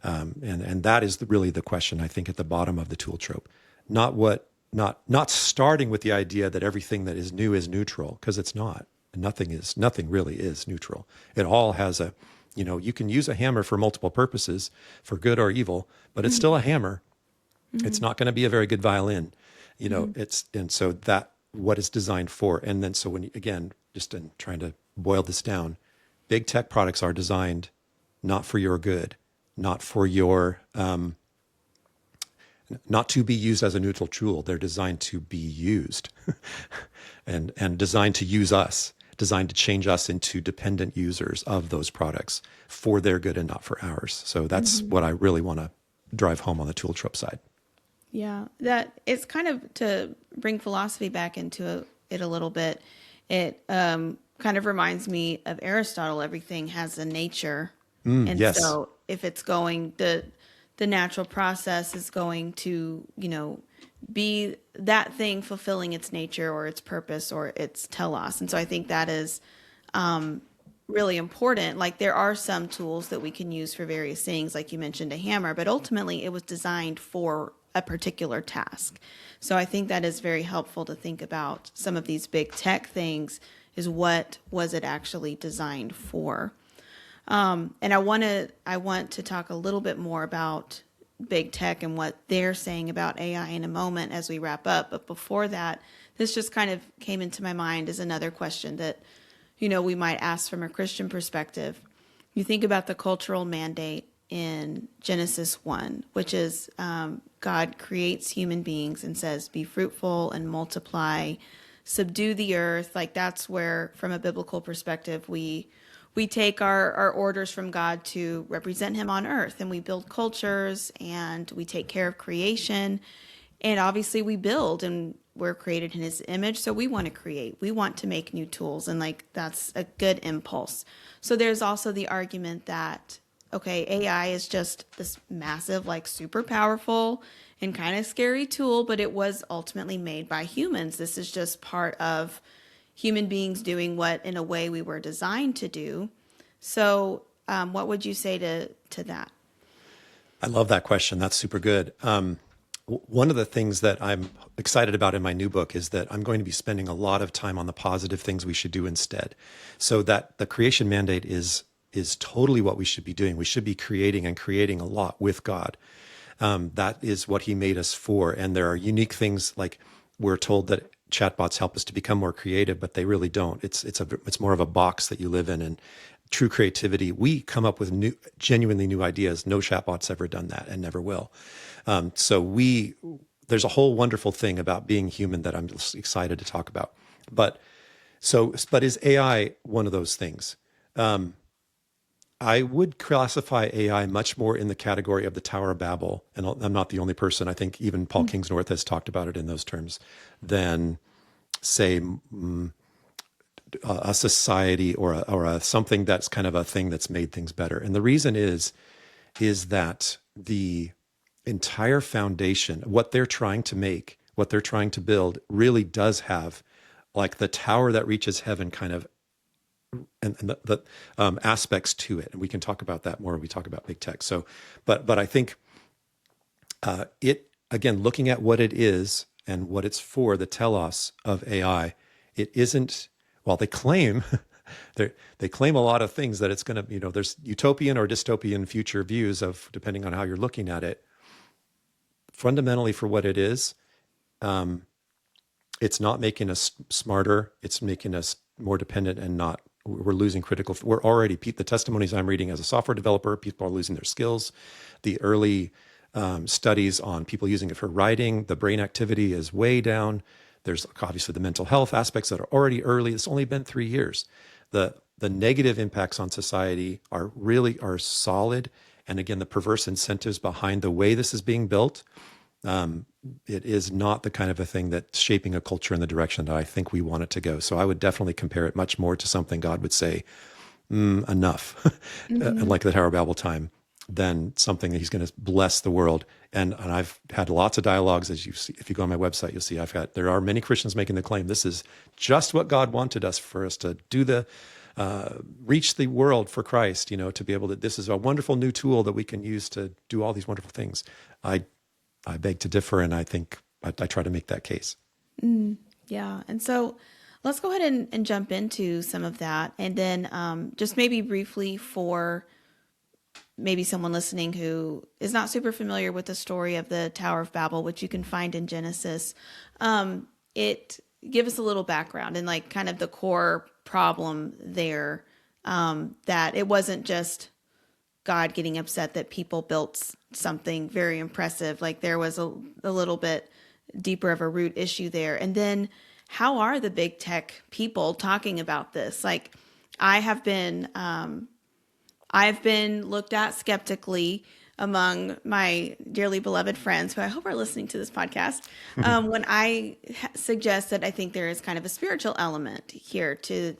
And that is really the question, I think, at the bottom of the tool trope. Not starting with the idea that everything that is new is neutral, because it's not. Nothing really is neutral. It all has you can use a hammer for multiple purposes, for good or evil, but it's still a hammer. Mm-hmm. It's not going to be a very good violin, and so that what it's designed for. And then, so again, just in trying to boil this down, big tech products are designed not for your good, not for your, not to be used as a neutral tool. They're designed to be used and designed to use us, designed to change us into dependent users of those products for their good and not for ours. So that's what I really want to drive home on the tool trope side. Yeah, that it's kind of to bring philosophy back into it a little bit. It kind of reminds me of Aristotle. Everything has a nature. And yes. So if it's going, the natural process is going to, be that thing fulfilling its nature or its purpose or its telos. And so I think that is really important. Like there are some tools that we can use for various things, like you mentioned a hammer, but ultimately it was designed for a particular task. So I think that is very helpful to think about some of these big tech things is what was it actually designed for? And I want to talk a little bit more about big tech and what they're saying about AI in a moment as we wrap up. But before that, this just kind of came into my mind as another question that, we might ask from a Christian perspective. You think about the cultural mandate in Genesis 1, which is God creates human beings and says, be fruitful and multiply, subdue the earth. Like that's where, from a biblical perspective, we take our orders from God to represent him on earth, and we build cultures and we take care of creation. And obviously we build, and we're created in his image. So we want to create, we want to make new tools. And like, that's a good impulse. So there's also the argument that, okay, AI is just this massive, like super powerful and kind of scary tool, but it was ultimately made by humans. This is just part of human beings doing what in a way we were designed to do. So what would you say to that? I love that question. That's super good. One of the things that I'm excited about in my new book is that I'm going to be spending a lot of time on the positive things we should do instead. So that the creation mandate is totally what we should be doing. We should be creating a lot with God. That is what he made us for. And there are unique things, like we're told that chatbots help us to become more creative, but they really don't. It's more of a box that you live in. And true creativity, we come up with genuinely new ideas. No chatbot's ever done that and never will. So there's a whole wonderful thing about being human that I'm just excited to talk about. But So, but is AI one of those things? I would classify AI much more in the category of the Tower of Babel, and I'm not the only person. I think even Paul Kingsnorth has talked about it in those terms, than say a society or a something that's kind of a thing that's made things better. And the reason is that the entire foundation, what they're trying to make, what they're trying to build, really does have like the tower that reaches heaven kind of and the aspects to it. And we can talk about that more when we talk about big tech. So, but I think it, again, looking at what it is and what it's for, the telos of AI, it isn't, while they claim, they claim a lot of things that it's going to, there's utopian or dystopian future views of, depending on how you're looking at it. Fundamentally for what it is, it's not making us smarter. It's making us more dependent and not, we're losing critical, we're already, the testimonies I'm reading as a software developer, people are losing their skills. The early studies on people using it for writing, the brain activity is way down. There's obviously the mental health aspects that are already early. It's only been 3 years. The negative impacts on society are solid. And again, the perverse incentives behind the way this is being built, it is not the kind of a thing that's shaping a culture in the direction that I think we want it to go. So I would definitely compare it much more to something God would say, enough, like the Tower of Babel time, than something that he's going to bless the world. And I've had lots of dialogues, as you see, if you go on my website, you'll see there are many Christians making the claim, this is just what God wanted us, for us to do reach the world for Christ, to be able to, this is a wonderful new tool that we can use to do all these wonderful things. I beg to differ, and I think I try to make that case. Yeah. And so let's go ahead and jump into some of that. And then just maybe briefly for maybe someone listening who is not super familiar with the story of the Tower of Babel, which you can find in Genesis, it give us a little background and like kind of the core problem there, that it wasn't just God getting upset that people built something very impressive. Like there was a little bit deeper of a root issue there. And then how are the big tech people talking about this? Like I've been looked at skeptically among my dearly beloved friends who I hope are listening to this podcast, when I suggest that I think there is kind of a spiritual element here to,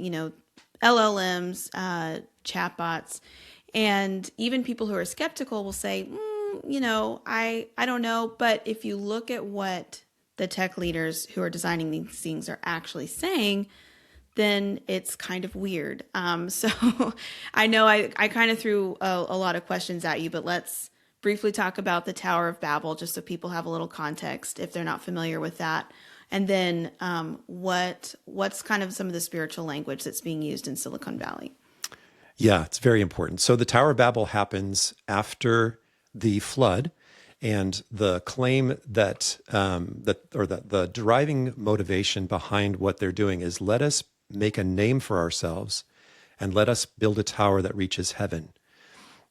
LLMs, chatbots, and even people who are skeptical will say, I don't know. But if you look at what the tech leaders who are designing these things are actually saying, then it's kind of weird. So I know I kind of threw a lot of questions at you, but let's briefly talk about the Tower of Babel, just so people have a little context if they're not familiar with that. And then what's kind of some of the spiritual language that's being used in Silicon Valley? Yeah, it's very important. So the Tower of Babel happens after the flood, and the claim that the driving motivation behind what they're doing is, let us make a name for ourselves and let us build a tower that reaches heaven.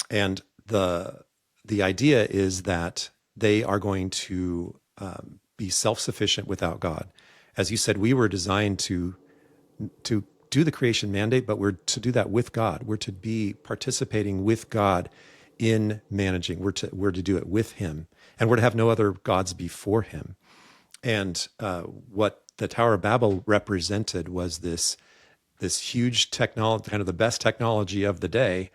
And the idea is that they are going to be self-sufficient without God. As you said, we were designed to do the creation mandate, but we're to do that with God. We're to be participating with God in managing. We're to do it with him, and we're to have no other gods before him. And what the Tower of Babel represented was this huge technology, kind of the best technology of the day,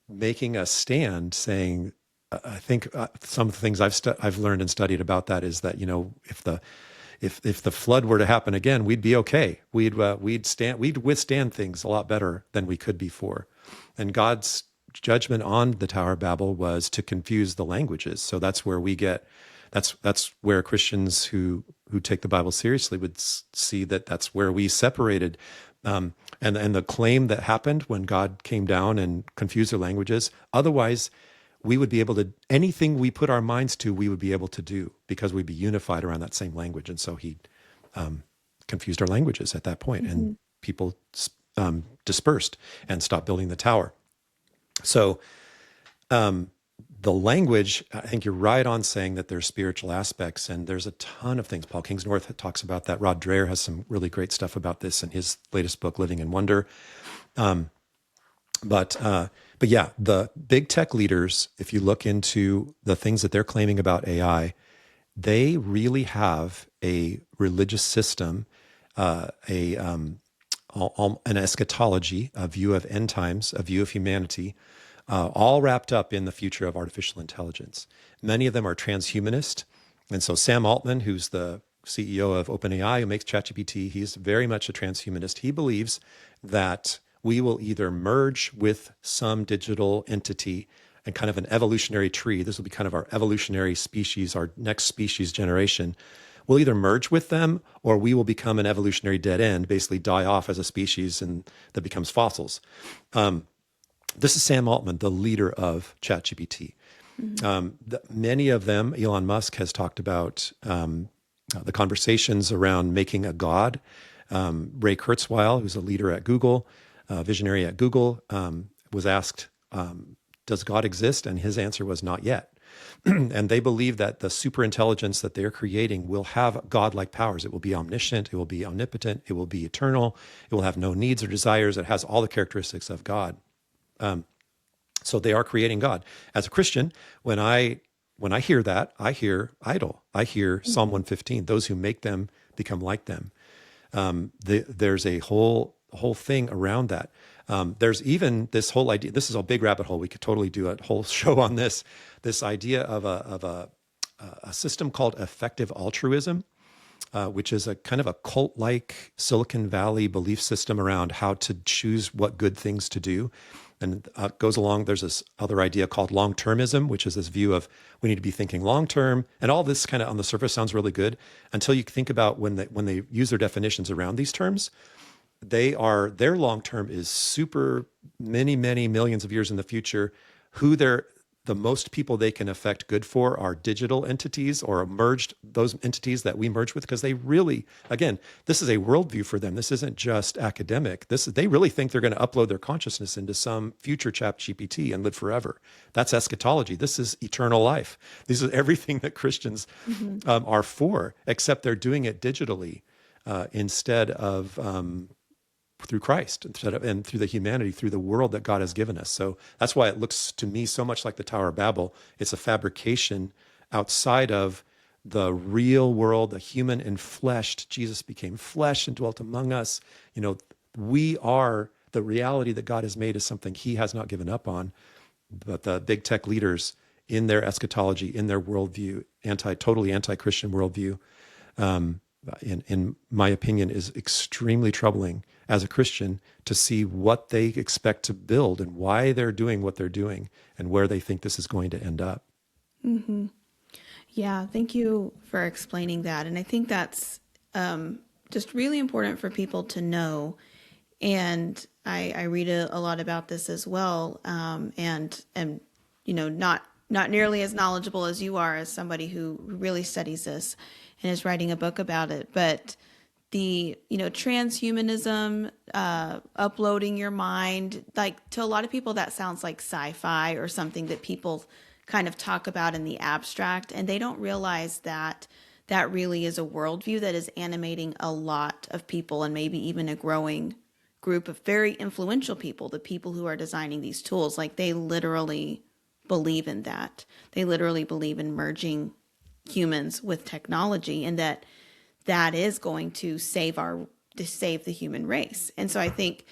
making a stand, saying, I think some of the things I've learned and studied about that is that, if the flood were to happen again, we'd be okay. We'd withstand things a lot better than we could before. And God's judgment on the Tower of Babel was to confuse the languages. So that's where that's where Christians who take the Bible seriously would see that that's where we separated. And the claim that happened when God came down and confused their languages, otherwise we would be able to, anything we put our minds to, we would be able to do, because we'd be unified around that same language. And so he confused our languages at that point, and people dispersed and stopped building the tower. So the language, I think you're right on saying that there's spiritual aspects, and there's a ton of things. Paul Kingsnorth talks about that. Rod Dreher has some really great stuff about this in his latest book, Living in Wonder. But yeah, the big tech leaders, if you look into the things that they're claiming about AI, they really have a religious system, an eschatology, a view of end times, a view of humanity, all wrapped up in the future of artificial intelligence. Many of them are transhumanist. And so Sam Altman, who's the CEO of OpenAI, who makes ChatGPT, he's very much a transhumanist. He believes that we will either merge with some digital entity and kind of an evolutionary tree. This will be kind of our evolutionary species, our next species generation. We'll either merge with them or we will become an evolutionary dead end, basically die off as a species and that becomes fossils. This is Sam Altman, the leader of ChatGPT. Many of them, Elon Musk has talked about the conversations around making a god. Ray Kurzweil, who's a leader at Google, visionary at Google, was asked, does God exist? And his answer was not yet. And they believe that the superintelligence that they're creating will have godlike powers. It will be omniscient, it will be omnipotent, it will be eternal, it will have no needs or desires, it has all the characteristics of God. So they are creating God. As a Christian, when I hear that, I hear idol. I hear Psalm 115, those who make them become like them. There's a whole thing around that. There's even this whole idea, this is a big rabbit hole. We could totally do a whole show on this idea of a system called effective altruism, which is a kind of a cult-like Silicon Valley belief system around how to choose what good things to do. And goes along, there's this other idea called long-termism, which is this view of we need to be thinking long-term. And all this kind of on the surface sounds really good until you think about when they use their definitions around these terms. Their long-term is super many, many millions of years in the future. The most people they can affect good for are digital entities or those entities that we merge with, because they really, again, this is a worldview for them. This isn't just academic. They really think they're going to upload their consciousness into some future ChatGPT and live forever. That's eschatology. This is eternal life. This is everything that Christians are for, except they're doing it digitally instead of through Christ, and through the humanity, through the world that God has given us. So that's why it looks to me so much like the Tower of Babel. It's a fabrication outside of the real world, the human enfleshed. Jesus became flesh and dwelt among us. We are the reality that God has made is something he has not given up on. But the big tech leaders in their eschatology, in their worldview, totally anti-Christian worldview, in my opinion, is extremely troubling as a Christian to see what they expect to build and why they're doing what they're doing and where they think this is going to end up. Mm-hmm. Yeah, thank you for explaining that. And I think that's just really important for people to know. And I read a lot about this as well, and not nearly as knowledgeable as you are as somebody who really studies this and is writing a book about it. But the transhumanism, uploading your mind, like to a lot of people that sounds like sci-fi or something that people kind of talk about in the abstract, and they don't realize that that really is a worldview that is animating a lot of people, and maybe even a growing group of very influential people, the people who are designing these tools. Like, they literally believe in that. They literally believe in merging humans with technology, and that is going to save the human race. And so I think,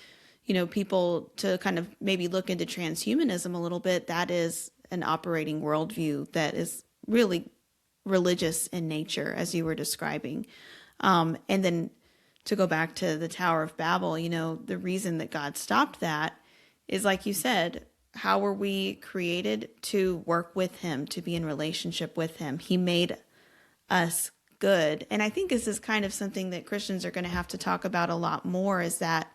people to kind of maybe look into transhumanism a little bit, that is an operating worldview that is really religious in nature, as you were describing. And then to go back to the Tower of Babel, the reason that God stopped that is, like you said, how were we created? To work with him, to be in relationship with him. He made us good. And I think this is kind of something that Christians are going to have to talk about a lot more, is that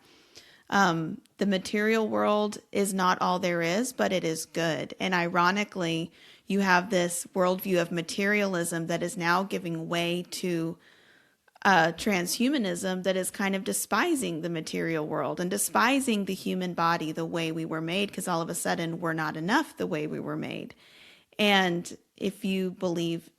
the material world is not all there is, but it is good. And ironically, you have this worldview of materialism that is now giving way to transhumanism that is kind of despising the material world and despising the human body the way we were made, because all of a sudden we're not enough the way we were made. And if you believe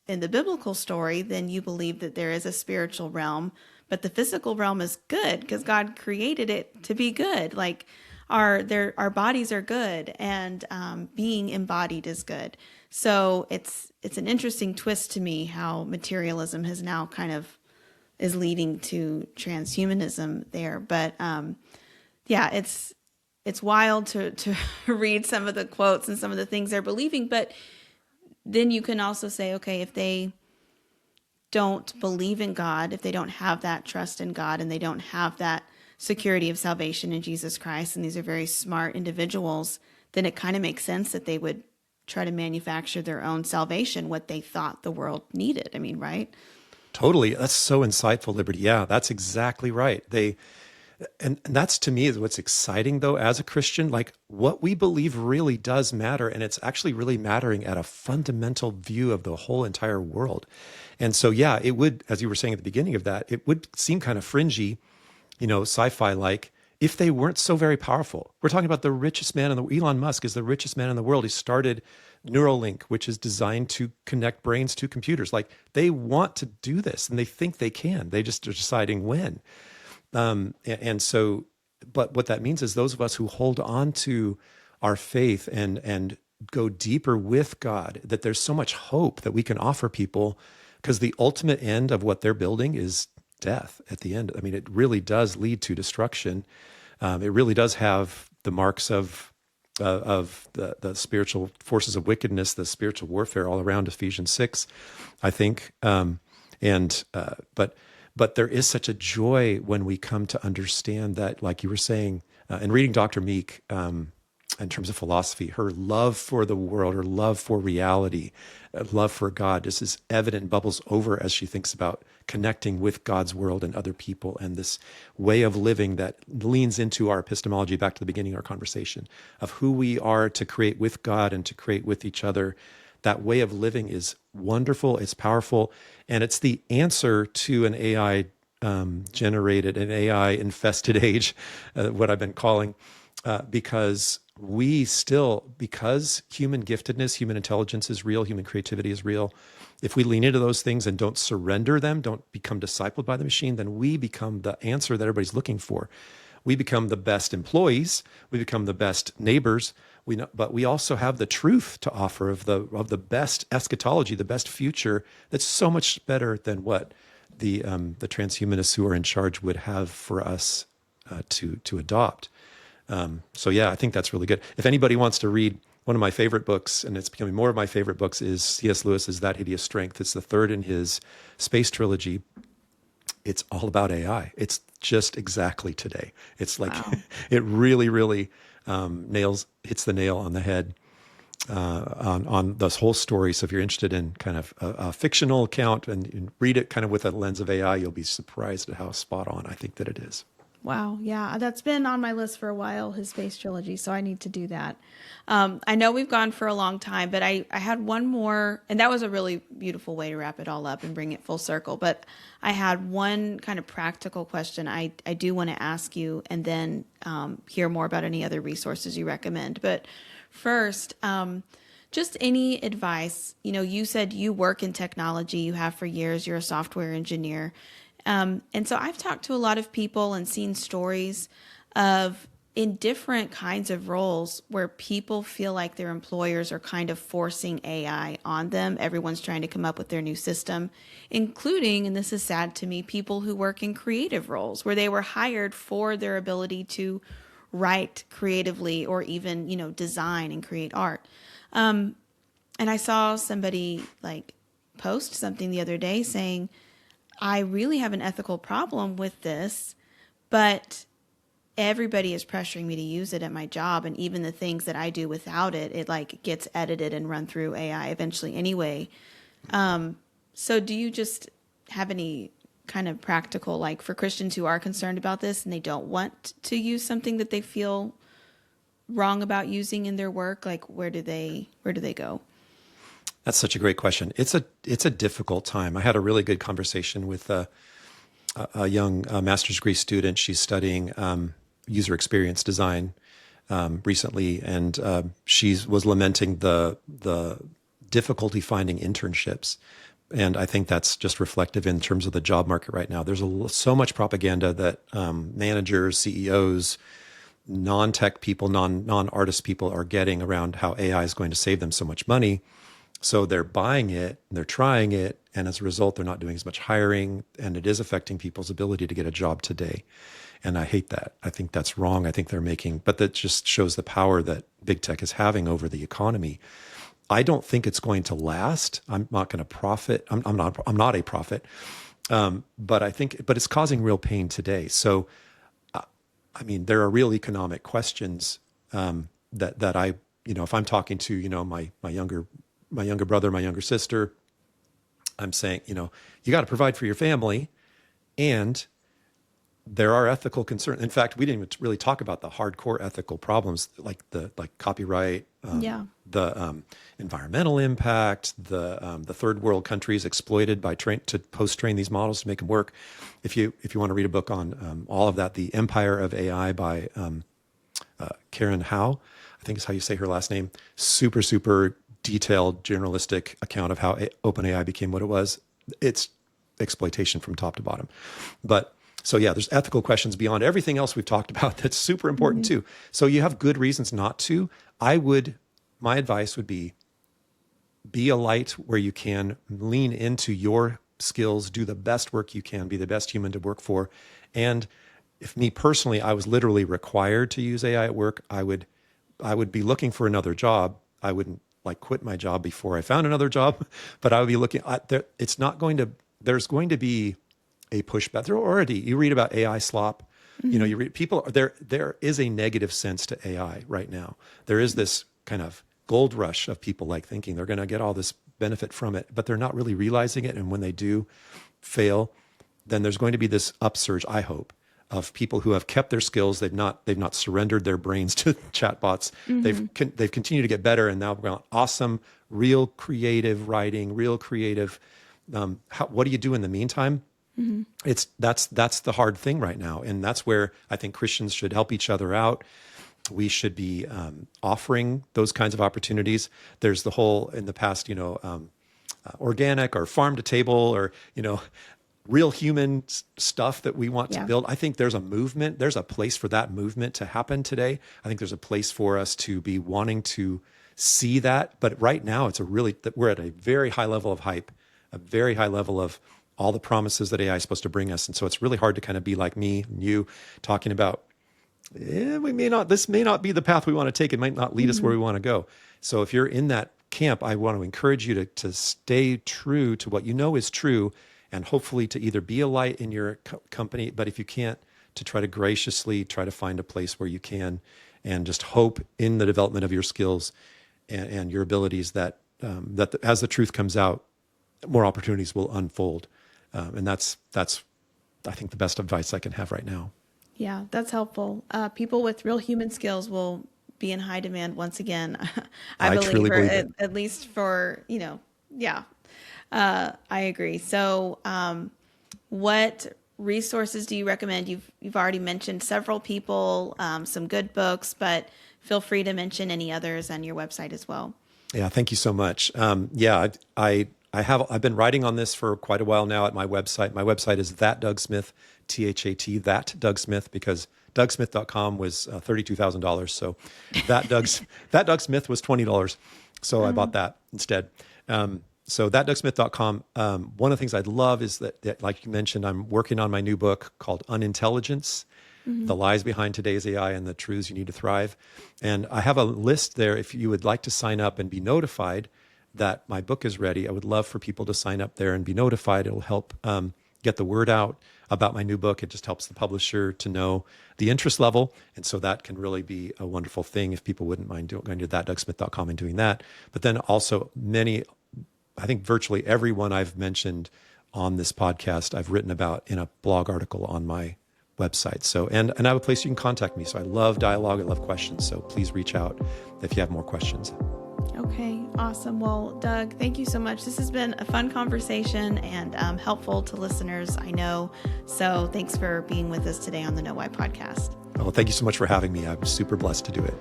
in the biblical story, then you believe that there is a spiritual realm, but the physical realm is good because God created it to be good. Like our bodies are good, and being embodied is good. So it's an interesting twist to me how materialism has now kind of is leading to transhumanism there. But yeah, it's wild to read some of the quotes and some of the things they're believing. But then you can also say, okay, if they don't believe in God, if they don't have that trust in God, and they don't have that security of salvation in Jesus Christ, and these are very smart individuals, then it kind of makes sense that they would try to manufacture their own salvation, what they thought the world needed. I mean, right? Totally. That's so insightful, Liberty. Yeah, that's exactly right. And that's, to me, is what's exciting, though, as a Christian. Like, what we believe really does matter, and it's actually really mattering at a fundamental view of the whole entire world. And so, yeah, it would, as you were saying at the beginning of that, it would seem kind of fringy, sci-fi like, if they weren't so very powerful. We're talking about the richest man in the Elon Musk is the richest man in the world. He started Neuralink, which is designed to connect brains to computers. Like, they want to do this, and they think they can. They just are deciding when. And so, but what that means is those of us who hold on to our faith and go deeper with God, that there's so much hope that we can offer people, because the ultimate end of what they're building is death at the end. I mean, it really does lead to destruction. It really does have the marks of the spiritual forces of wickedness, the spiritual warfare all around Ephesians 6, I think. But there is such a joy when we come to understand that, like you were saying, and reading Dr. Meek, in terms of philosophy, her love for the world, her love for reality, love for God, this is evident and bubbles over as she thinks about connecting with God's world and other people, and this way of living that leans into our epistemology, back to the beginning of our conversation, of who we are to create with God and to create with each other. That way of living is wonderful, it's powerful, and it's the answer to an AI generated, an AI infested age, what I've been calling, because human giftedness, human intelligence is real, human creativity is real. If we lean into those things and don't surrender them, don't become discipled by the machine, then we become the answer that everybody's looking for. We become the best employees, we become the best neighbors, but we also have the truth to offer of the best eschatology, the best future that's so much better than what the transhumanists who are in charge would have for us to adopt. So yeah, I think that's really good. If anybody wants to read one of my favorite books, and it's becoming more of my favorite books, is C.S. Lewis's That Hideous Strength. It's the third in his space trilogy. It's all about AI. It's just exactly today. It's like, wow. It really, really hits the nail on the head on this whole story. So if you're interested in kind of a fictional account and read it kind of with a lens of AI, you'll be surprised at how spot on I think that it is. Wow. Yeah, that's been on my list for a while, his space trilogy. So I need to do that. I know we've gone for a long time, but I had one more, and that was a really beautiful way to wrap it all up and bring it full circle. But I had one kind of practical question I do want to ask you, and then hear more about any other resources you recommend. But first, just any advice. You said you work in technology, you have for years, you're a software engineer. And so I've talked to a lot of people and seen stories of in different kinds of roles where people feel like their employers are kind of forcing AI on them. Everyone's trying to come up with their new system, including, and this is sad to me, people who work in creative roles where they were hired for their ability to write creatively or even, design and create art. And I saw somebody post something the other day saying, I really have an ethical problem with this, but everybody is pressuring me to use it at my job. And even the things that I do without it, it gets edited and run through AI eventually anyway. So do you just have any kind of practical, for Christians who are concerned about this and they don't want to use something that they feel wrong about using in their work? Where do they go? That's such a great question. It's a difficult time. I had a really good conversation with a young master's degree student. She's studying user experience design recently, and she was lamenting the difficulty finding internships. And I think that's just reflective in terms of the job market right now. There's so much propaganda that managers, CEOs, non-tech people, non-artist people are getting around how AI is going to save them so much money. So they're buying it, they're trying it, and as a result, they're not doing as much hiring, and it is affecting people's ability to get a job today. And I hate that. I think that's wrong. I think they're making, but that just shows the power that big tech is having over the economy. I don't think it's going to last. I'm not going to profit. I'm not a prophet. But it's causing real pain today. So, I mean, there are real economic questions that I, if I'm talking to, my younger brother, my younger sister, I'm saying, you got to provide for your family, and there are ethical concerns. In fact, we didn't even really talk about the hardcore ethical problems like copyright, the environmental impact, the third world countries exploited to post-train these models to make them work. If you want to read a book on all of that, The Empire of AI by Karen Howe, I think is how you say her last name. Super, super detailed, journalistic account of how OpenAI became what it was. It's exploitation from top to bottom. But so yeah, there's ethical questions beyond everything else we've talked about that's super important too. So you have good reasons not to. My advice would be a light where you can, lean into your skills, do the best work you can, be the best human to work for. And if me personally, I was literally required to use AI at work, I would be looking for another job. I wouldn't quit my job before I found another job, but I would be looking at there. There's going to be a pushback. You read about AI slop, you read there is a negative sense to AI right now. There is this kind of gold rush of people thinking they're going to get all this benefit from it, but they're not really realizing it. And when they do fail, then there's going to be this upsurge, I hope, of people who have kept their skills. They've not surrendered their brains to chatbots. They've continued to get better, and now we're going awesome, real creative writing, real creative. What do you do in the meantime? That's the hard thing right now, and that's where I think Christians should help each other out. We should be offering those kinds of opportunities. There's the whole in the past, organic or farm to table, or real human stuff that we want to build. I think there's a movement. There's a place for that movement to happen today. I think there's a place for us to be wanting to see that. But right now, we're at a very high level of hype, a very high level of all the promises that AI is supposed to bring us. And so it's really hard to kind of be like me and you talking about, this may not be the path we want to take. It might not lead us where we want to go. So if you're in that camp, I want to encourage you to stay true to what you know is true, and hopefully to either be a light in your company, but if you can't, to try to graciously try to find a place where you can, and just hope in the development of your skills and your abilities that as the truth comes out, more opportunities will unfold. And that's I think the best advice I can have right now. Yeah, that's helpful. People with real human skills will be in high demand once again. I believe, at least for, I agree. So what resources do you recommend? You've already mentioned several people, some good books, but feel free to mention any others on your website as well. Yeah, thank you so much. I've been writing on this for quite a while now at my website. My website is That Doug Smith, THAT, That Doug Smith, because DougSmith.com was $32,000. So That Doug Smith was $20. So I bought that instead. So thatdougsmith.com. One of the things I'd love is that, like you mentioned, I'm working on my new book called Unintelligence, The Lies Behind Today's AI and the Truths You Need to Thrive. And I have a list there. If you would like to sign up and be notified that my book is ready, I would love for people to sign up there and be notified. It'll help get the word out about my new book. It just helps the publisher to know the interest level. And so that can really be a wonderful thing if people wouldn't mind going to thatdougsmith.com and doing that. But then also I think virtually everyone I've mentioned on this podcast, I've written about in a blog article on my website. So, and I have a place you can contact me. So I love dialogue. I love questions. So please reach out if you have more questions. Okay, awesome. Well, Doug, thank you so much. This has been a fun conversation and helpful to listeners, I know. So thanks for being with us today on the Know Why podcast. Oh, thank you so much for having me. I'm super blessed to do it.